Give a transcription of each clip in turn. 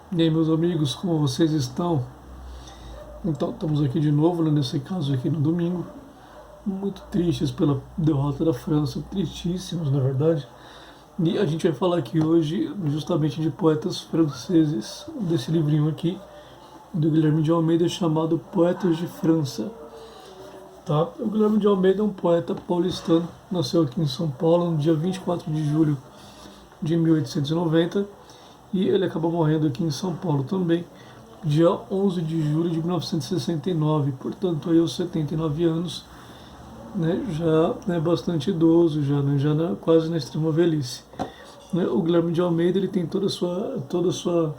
E aí, meus amigos, como vocês estão? Então, estamos aqui de novo, né, nesse caso aqui no domingo, muito tristes pela derrota da França, tristíssimos, na verdade. E a gente vai falar aqui hoje justamente de poetas franceses, desse livrinho aqui, do Guilherme de Almeida, chamado Poetas de França. Tá? O Guilherme de Almeida é um poeta paulistano, nasceu aqui em São Paulo no dia 24 de julho de 1890 e ele acabou morrendo aqui em São Paulo também, dia 11 de julho de 1969, portanto aí aos 79 anos, né, já é bastante idoso, quase na extrema velhice. Né? O Guilherme de Almeida ele tem a sua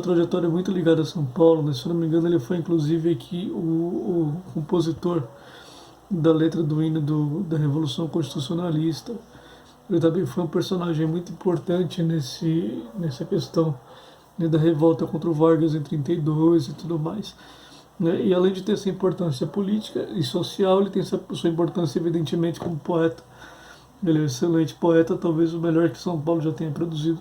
trajetória muito ligada a São Paulo, né? Se eu não me engano ele foi inclusive aqui o compositor da letra do hino da Revolução Constitucionalista. Ele também foi um personagem muito importante nessa questão, né, da revolta contra o Vargas em 32 e tudo mais. Né? E além de ter essa importância política e social, ele tem essa sua importância evidentemente como poeta. Ele é um excelente poeta, talvez o melhor que São Paulo já tenha produzido,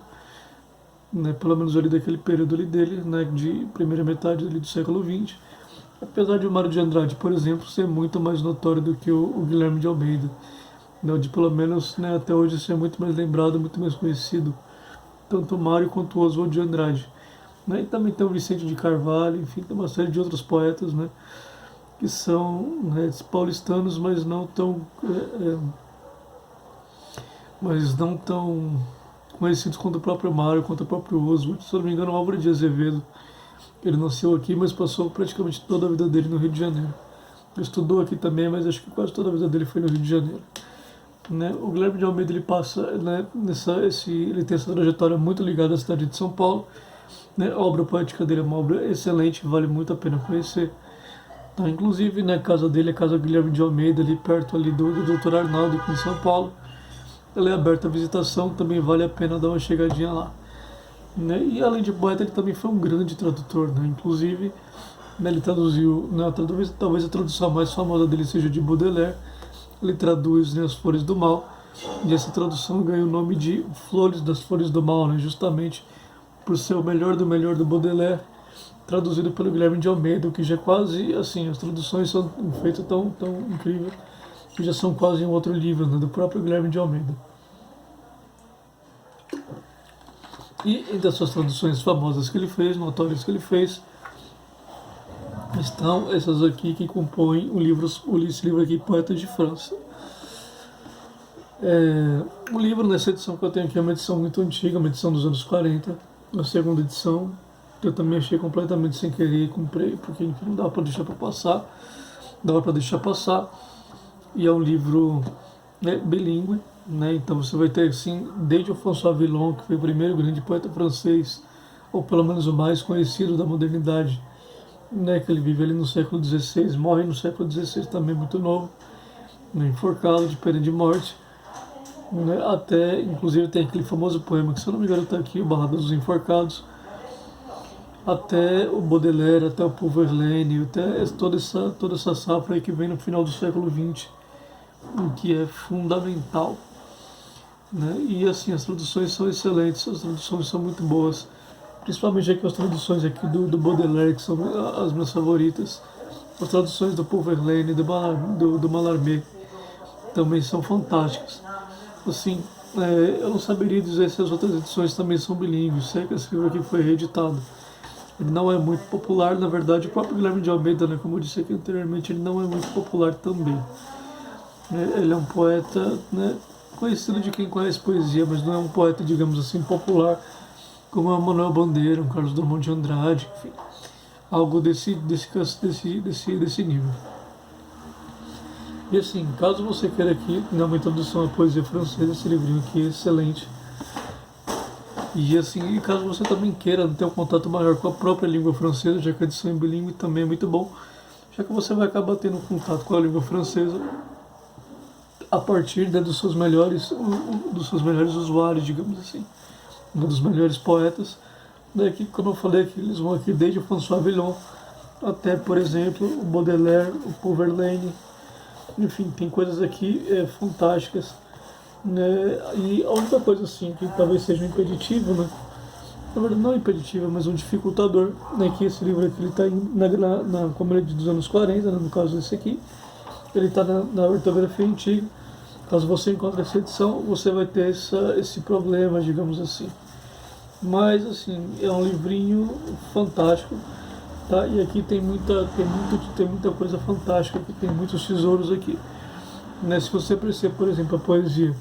né, pelo menos ali daquele período ali dele, né, de primeira metade ali do século XX. Apesar de o Mário de Andrade, por exemplo, ser muito mais notório do que o Guilherme de Almeida, né, de pelo menos, né, até hoje ser muito mais lembrado, muito mais conhecido, tanto o Mário quanto o Oswald de Andrade. Né? E também tem o Vicente de Carvalho, enfim, tem uma série de outros poetas, né, que são, né, paulistanos, mas não tão conhecidos quanto o próprio Mário, quanto o próprio Oswald. Se eu não me engano, o Álvaro de Azevedo, ele nasceu aqui, mas passou praticamente toda a vida dele no Rio de Janeiro. Ele estudou aqui também, mas acho que quase toda a vida dele foi no Rio de Janeiro. Né? O Guilherme de Almeida ele passa, né, ele tem essa trajetória muito ligada à cidade de São Paulo. Né? A obra poética dele é uma obra excelente, vale muito a pena conhecer. Tá? Inclusive, na casa dele, a casa Guilherme de Almeida, ali perto ali do Dr. Arnaldo, aqui em São Paulo. Ela é aberta à visitação, também vale a pena dar uma chegadinha lá. Né? E além de poeta, ele também foi um grande tradutor. Né? Inclusive, né, ele traduziu, né, talvez a tradução mais famosa dele seja de Baudelaire. Ele traduz, né, As Flores do Mal. E essa tradução ganha o nome de Flores do Mal, né? Justamente por ser o melhor do Baudelaire, traduzido pelo Guilherme de Almeida, que já é quase assim, as traduções são feitas tão incrível que já são quase um outro livro, né, do próprio Guilherme de Almeida. E entre as suas traduções famosas que ele fez, notórias que ele fez, estão essas aqui que compõem esse livro aqui, Poetas de França. O livro, nessa edição que eu tenho aqui, é uma edição muito antiga, uma edição dos anos 40, a segunda edição, que eu também achei completamente sem querer e comprei, porque enfim, não dava para deixar para passar, dava para deixar passar. E é um livro, né, bilíngue, né? Então você vai ter assim, desde o François Villon, que foi o primeiro grande poeta francês, ou pelo menos o mais conhecido da modernidade, né, que ele vive ali no século XVI, morre no século XVI também muito novo, né, enforcado de pena de morte. Né, até, inclusive, tem aquele famoso poema que, se eu não me engano, está aqui, o Barrado dos Enforcados, até o Baudelaire, até o Paul Verlaine, até toda essa safra aí que vem no final do século XX, que é fundamental. Né? E assim, as traduções são excelentes, as traduções são muito boas, principalmente aqui as traduções aqui do Baudelaire, que são as minhas favoritas. As traduções do Paul Verlaine, do Mallarmé, também são fantásticas. Assim, eu não saberia dizer se as outras edições também são bilíngues, sei que esse livro aqui foi reeditado. Ele não é muito popular, na verdade, o próprio Guilherme de Almeida, né, como eu disse aqui anteriormente, ele não é muito popular também. Ele é um poeta, né, conhecido de quem conhece poesia, mas não é um poeta, digamos assim, popular, como é o Manuel Bandeira, o Carlos Drummond de Andrade, enfim, algo desse nível. E assim, caso você queira aqui dar uma introdução à poesia francesa, esse livrinho aqui é excelente. E assim, caso você também queira ter um contato maior com a própria língua francesa, já que a edição é bilíngue também é muito bom, já que você vai acabar tendo contato com a língua francesa a partir, né, dos seus melhores usuários, digamos assim, dos melhores poetas, né, que, como eu falei aqui, eles vão aqui desde o François Villon até, por exemplo, o Baudelaire, o Paul Verlaine, enfim, tem coisas aqui fantásticas. Né? E a única coisa assim que talvez seja um impeditivo, né, na verdade não impeditiva, mas um dificultador, né, que esse livro aqui ele está como ele é dos anos 40, né, no caso desse aqui, ele está na ortografia antiga. Caso você encontre essa edição, você vai ter esse problema, digamos assim. Mas assim, é um livrinho fantástico, tá? E aqui tem muita coisa fantástica, aqui tem muitos tesouros aqui. Né? Se você perceber, por exemplo, a poesia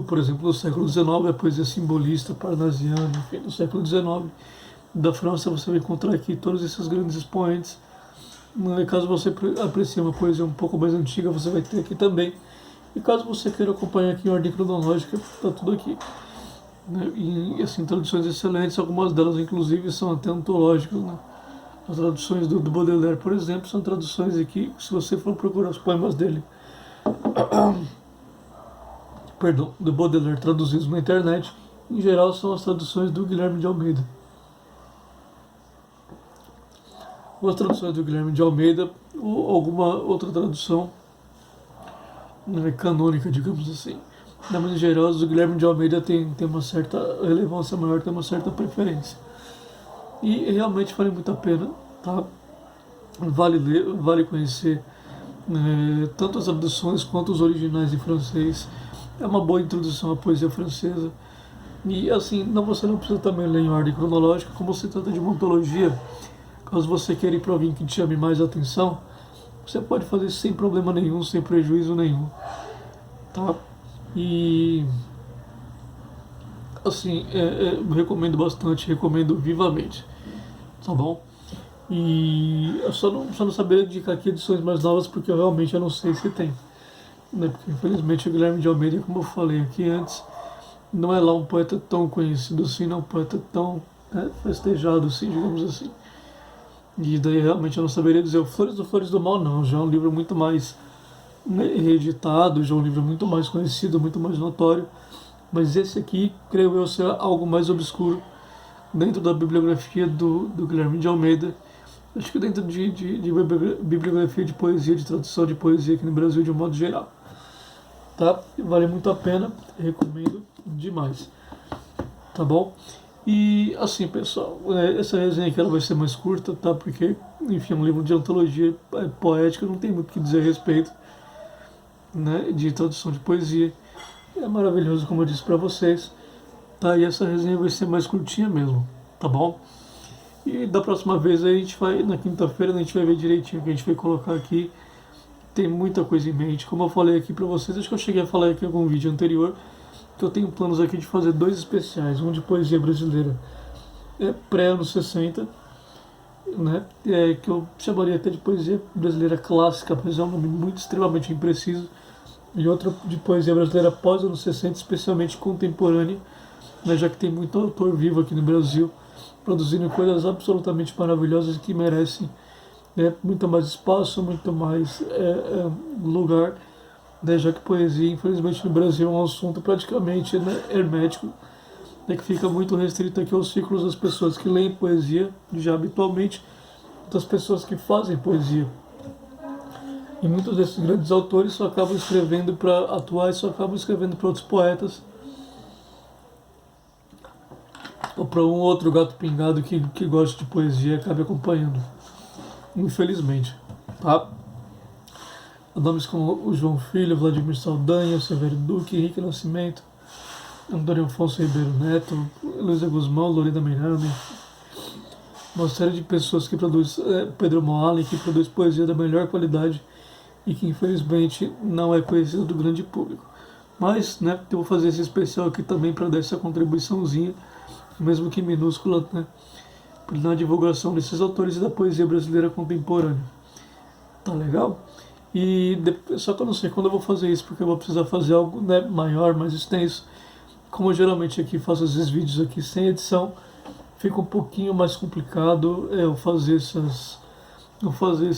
por exemplo, do século XIX, a poesia simbolista, parnasiana, enfim, do século XIX, da França, você vai encontrar aqui todos esses grandes expoentes. Caso você aprecie uma poesia um pouco mais antiga, você vai ter aqui também. E caso você queira acompanhar aqui em ordem cronológica, está tudo aqui. Né? E assim, traduções excelentes, algumas delas inclusive são até antológicas. Né? As traduções do Baudelaire, por exemplo, são traduções aqui, se você for procurar os poemas dele, perdão, do Baudelaire traduzidos na internet, em geral são as traduções do Guilherme de Almeida. Ou as traduções do Guilherme de Almeida, ou alguma outra tradução, né, canônica, digamos assim. Mas em geral, o Guilherme de Almeida tem uma certa relevância maior, tem uma certa preferência. E realmente vale muito a pena, tá? Vale ler, vale conhecer tanto as traduções quanto os originais em francês. É uma boa introdução à poesia francesa. E assim, você não precisa também ler em ordem cronológica, como se trata de uma antologia. Caso você queira ir para alguém que te chame mais atenção, você pode fazer isso sem problema nenhum, sem prejuízo nenhum, tá? E assim, eu recomendo bastante, recomendo vivamente, tá bom? E eu só não saberia indicar aqui edições mais novas, porque eu realmente não sei se tem, né? Porque infelizmente o Guilherme de Almeida, como eu falei aqui antes, não é lá um poeta tão conhecido assim, não é um poeta tão festejado assim, digamos assim. E daí realmente eu não saberia dizer. O Flores do Mal não, já é um livro muito mais, né, reeditado, já é um livro muito mais conhecido, muito mais notório. Mas esse aqui, creio eu, ser algo mais obscuro dentro da bibliografia do Guilherme de Almeida. Acho que dentro de bibliografia de poesia, de tradução de poesia aqui no Brasil de um modo geral. Tá? Vale muito a pena, recomendo demais. Tá bom? E assim, pessoal, essa resenha aqui ela vai ser mais curta, tá? Porque, enfim, é um livro de antologia poética, não tem muito o que dizer a respeito, né? De tradução de poesia. É maravilhoso, como eu disse para vocês, tá? E essa resenha vai ser mais curtinha mesmo, tá bom? E da próxima vez a gente vai, na quinta-feira, a gente vai ver direitinho o que a gente vai colocar aqui. Tem muita coisa em mente, como eu falei aqui para vocês, acho que eu cheguei a falar aqui em algum vídeo anterior, que eu tenho planos aqui de fazer 2 especiais, um de poesia brasileira pré-anos 60, né, que eu chamaria até de poesia brasileira clássica, mas é um nome muito extremamente impreciso, e outro de poesia brasileira pós-anos 60, especialmente contemporânea, né, já que tem muito autor vivo aqui no Brasil, produzindo coisas absolutamente maravilhosas que merecem muito mais espaço, muito mais lugar, né, já que poesia, infelizmente, no Brasil é um assunto praticamente, né, hermético, né, que fica muito restrito aqui aos círculos das pessoas que leem poesia, já habitualmente, das pessoas que fazem poesia. E muitos desses grandes autores só acabam escrevendo para atuais, só acabam escrevendo para outros poetas, ou para um outro gato pingado que gosta de poesia e acabe acompanhando, infelizmente, tá? Nomes como o João Filho, Vladimir Saldanha, Severo Duque, Henrique Nascimento, Antônio Afonso Ribeiro Neto, Luísa Guzmão, Lorena Miranda, uma série de pessoas que produz, Pedro Moalen, que produz poesia da melhor qualidade e que infelizmente não é conhecido do grande público. Mas, né, eu vou fazer esse especial aqui também para dar essa contribuiçãozinha, mesmo que minúscula, né, na divulgação desses autores e da poesia brasileira contemporânea. Tá legal? Só que eu não sei quando eu vou fazer isso, porque eu vou precisar fazer algo, né, maior, mais extenso. Como eu geralmente aqui faço esses vídeos aqui sem edição, fica um pouquinho mais complicado eu fazer esses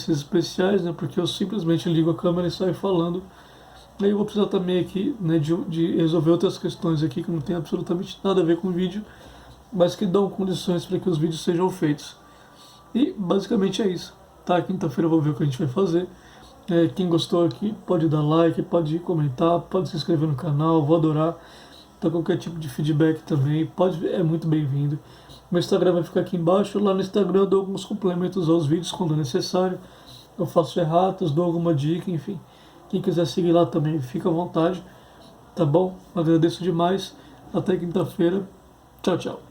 especiais, né, porque eu simplesmente ligo a câmera e saio falando. Aí eu vou precisar também aqui, né, de resolver outras questões aqui que não tem absolutamente nada a ver com o vídeo, mas que dão condições para que os vídeos sejam feitos. E basicamente é isso. Tá? Quinta-feira eu vou ver o que a gente vai fazer. Quem gostou aqui pode dar like, pode comentar, pode se inscrever no canal, vou adorar. Então qualquer tipo de feedback também é muito bem-vindo. Meu Instagram vai ficar aqui embaixo. Lá no Instagram eu dou alguns complementos aos vídeos quando necessário. Eu faço erratas, dou alguma dica, enfim. Quem quiser seguir lá também, fica à vontade. Tá bom? Agradeço demais. Até quinta-feira. Tchau, tchau.